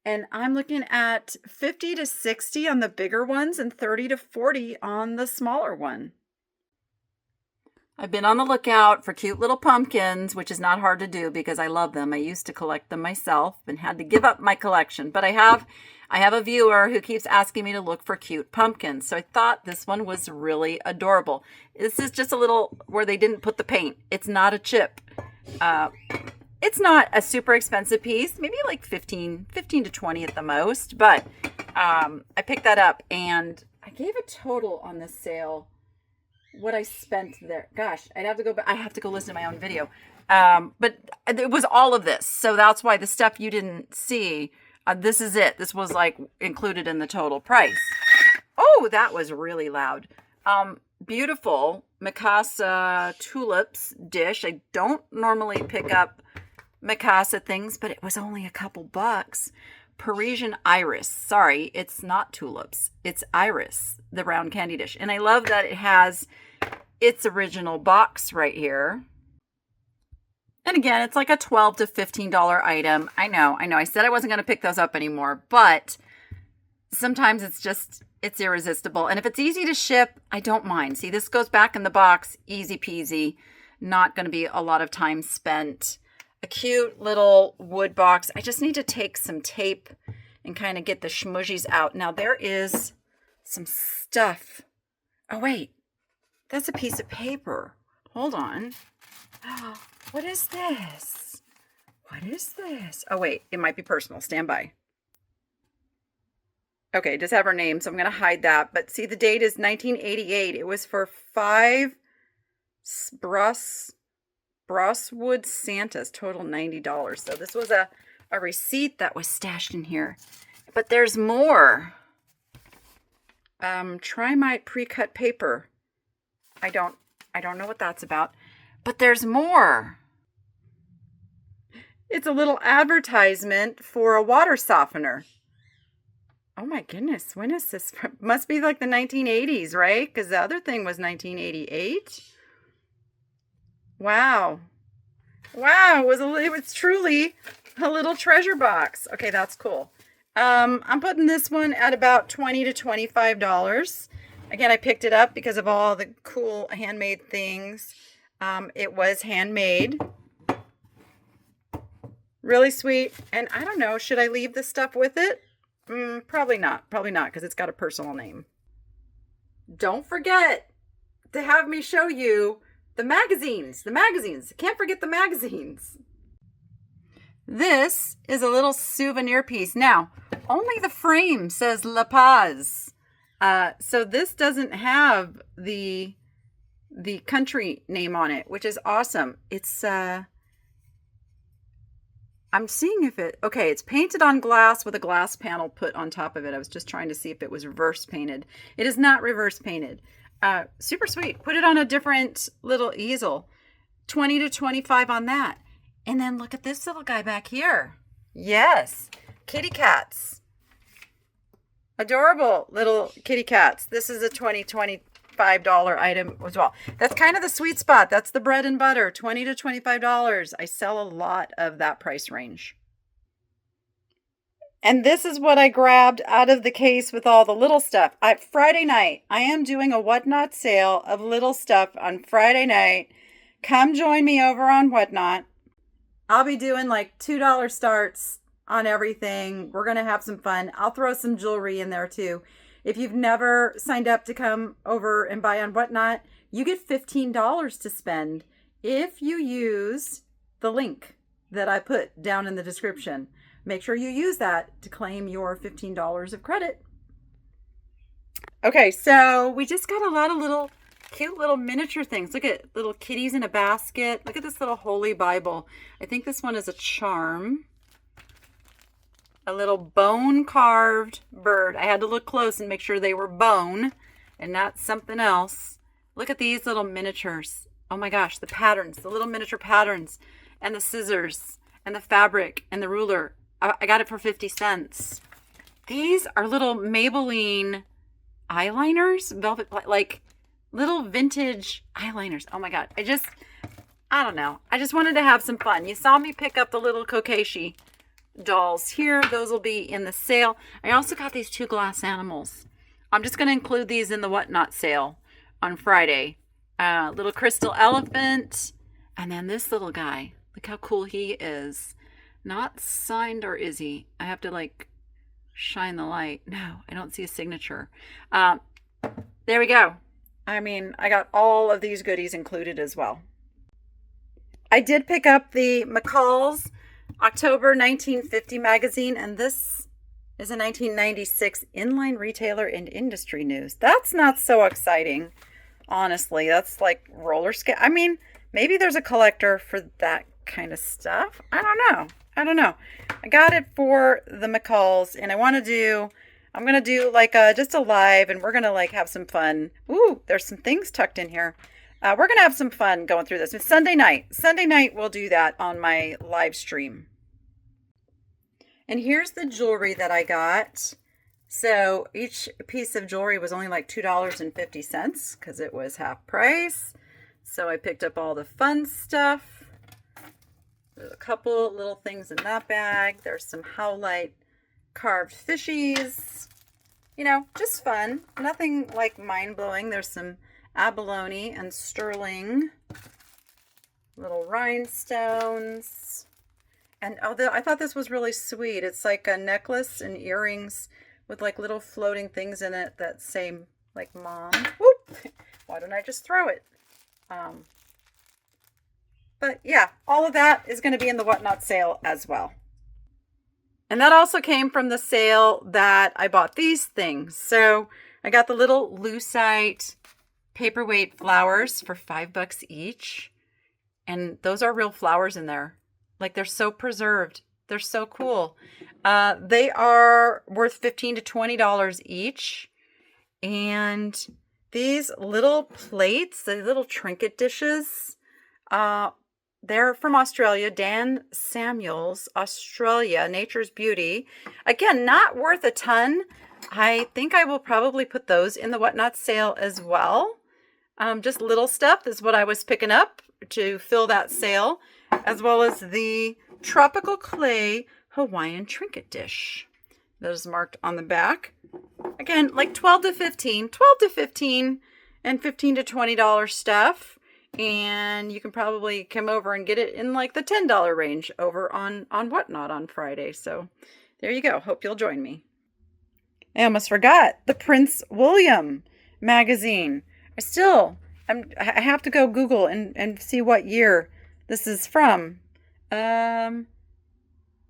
And I'm looking at $50 to $60 on the bigger ones and $30 to $40 on the smaller one. I've been on the lookout for cute little pumpkins, which is not hard to do because I love them. I used to collect them myself and had to give up my collection. But I have a viewer who keeps asking me to look for cute pumpkins. So I thought this one was really adorable. This is just a little where they didn't put the paint. It's not a chip. It's not a super expensive piece, maybe like 15 to 20 at the most. But I picked that up and I gave a total on this sale. What I spent there. Gosh, I have to go listen to my own video. But it was all of this. So that's why the stuff you didn't see, this is it. This was like included in the total price. Oh, that was really loud. Beautiful Mikasa tulips dish. I don't normally pick up Mikasa things, but it was only a couple bucks. Parisian iris. Sorry, it's not tulips. It's iris, the round candy dish. And I love that it has its original box right here. And again, it's like a $12 to $15 item. I know. I said I wasn't going to pick those up anymore, but sometimes it's irresistible. And if it's easy to ship, I don't mind. See, this goes back in the box, easy peasy. Not going to be a lot of time spent. A cute little wood box. I just need to take some tape and kind of get the schmoozies out. Now there is some stuff. Oh wait, that's a piece of paper. Hold on. What is this? What is this? Oh wait, it might be personal. Stand by. Okay, it does have her name, so I'm going to hide that. But see, the date is 1988. It was for 5 Brosswood Santas, total $90. So this was a receipt that was stashed in here. But there's more. Try my pre-cut paper. I don't know what that's about. But there's more. It's a little advertisement for a water softener. Oh my goodness, when is this from? Must be like the 1980s, right? Because the other thing was 1988. Wow. It was truly a little treasure box. Okay, that's cool. I'm putting this one at about $20 to $25. Again, I picked it up because of all the cool handmade things. It was handmade. Really sweet. And I don't know, should I leave the stuff with it? Probably not. Probably not, because it's got a personal name. Don't forget to have me show you the magazines. Can't forget the magazines. This is a little souvenir piece. Now, only the frame says La Paz. So this doesn't have the country name on it, which is awesome. It's, I'm seeing if it's painted on glass with a glass panel put on top of it. I was just trying to see if it was reverse painted. It is not reverse painted. Super sweet. Put it on a different little easel. 20 to 25 on that. And then look at this little guy back here. Yes, kitty cats. Adorable little kitty cats. This is a $25 item as well. That's kind of the sweet spot. That's the bread and butter, $20 to $25. I sell a lot of that price range. And this is what I grabbed out of the case with all the little stuff. Friday night, I am doing a Whatnot sale of little stuff on Friday night. Come join me over on Whatnot. I'll be doing like $2 starts on everything. We're going to have some fun. I'll throw some jewelry in there too. If you've never signed up to come over and buy on Whatnot, you get $15 to spend if you use the link that I put down in the description. Make sure you use that to claim your $15 of credit. Okay, so we just got a lot of little cute little miniature things. Look at little kitties in a basket. Look at this little Holy Bible. I think this one is a charm. A little bone carved bird. I had to look close and make sure they were bone and not something else. Look at these little miniatures. Oh my gosh, the patterns, the little miniature patterns, and the scissors and the fabric and the ruler. I got it for 50 cents. These are little Maybelline eyeliners, velvet, like little vintage eyeliners. Oh my God. I don't know. I just wanted to have some fun. You saw me pick up the little Kokeshi dolls here. Those will be in the sale. I also got these 2 glass animals. I'm just going to include these in the Whatnot sale on Friday. Little crystal elephant. And then this little guy. Look how cool he is. Not signed, or is he? I have to like shine the light. No, I don't see a signature. There we go. I mean, I got all of these goodies included as well. I did pick up the McCall's October 1950 magazine, and this is a 1996 inline retailer and industry news. That's not so exciting, honestly. That's like roller skate. I mean, maybe there's a collector for that kind of stuff. I don't know. I got it for the McCalls, and I'm going to do like just a live, and we're going to like have some fun. Ooh, there's some things tucked in here. We're going to have some fun going through this. It's Sunday night. Sunday night, we'll do that on my live stream. And here's the jewelry that I got. So each piece of jewelry was only like $2.50 because it was half price. So I picked up all the fun stuff. There's a couple little things in that bag. There's some Howlite carved fishies. You know, just fun. Nothing like mind-blowing. There's some abalone and sterling. Little rhinestones. And I thought this was really sweet. It's like a necklace and earrings with like little floating things in it that say like mom. Whoop! Why don't I just throw it? But yeah, all of that is going to be in the Whatnot sale as well. And that also came from the sale that I bought these things. So I got the little lucite paperweight flowers for $5 each. And those are real flowers in there. Like they're so preserved. They're so cool. They are worth $15 to $20 each. And these little plates, the little trinket dishes, they're from Australia. Dan Samuels, Australia, Nature's Beauty. Again, not worth a ton. I think I will probably put those in the Whatnot sale as well. Just little stuff is what I was picking up to fill that sale, as well as the tropical clay Hawaiian trinket dish. That is marked on the back. Again, like 12 to 15 and $15 to $20 stuff. And you can probably come over and get it in like the $10 range over on Whatnot on Friday. So there you go. Hope you'll join me. I almost forgot the Prince William magazine. I have to go Google and see what year this is from.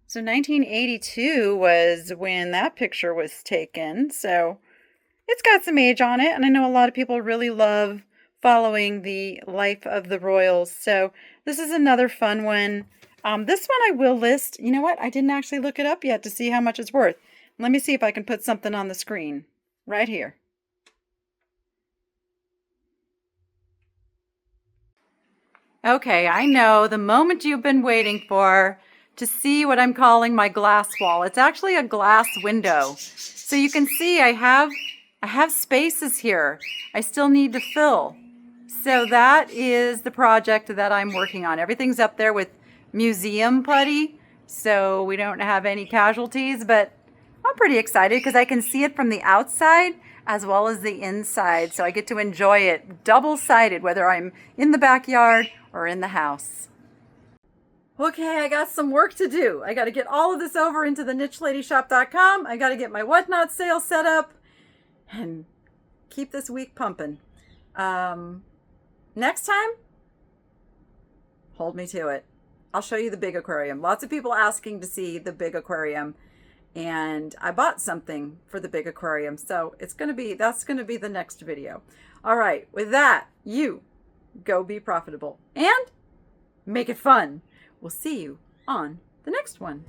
So 1982 was when that picture was taken. So it's got some age on it. And I know a lot of people really love following the life of the royals. So this is another fun one. This one I will list. You know what? I didn't actually look it up yet to see how much it's worth. Let me see if I can put something on the screen right here. Okay, I know the moment you've been waiting for to see what I'm calling my glass wall. It's actually a glass window. So you can see I have spaces here I still need to fill. So that is the project that I'm working on. Everything's up there with museum putty, so we don't have any casualties, but I'm pretty excited because I can see it from the outside as well as the inside. So I get to enjoy it double-sided, whether I'm in the backyard or in the house. Okay, I got some work to do. I got to get all of this over into the nicheladyshop.com. I got to get my whatnot sale set up and keep this week pumping. Next time, hold me to it. I'll show you the big aquarium. Lots of people asking to see the big aquarium, and I bought something for the big aquarium, so that's going to be the next video. All right, with that, you go be profitable and make it fun. We'll see you on the next one.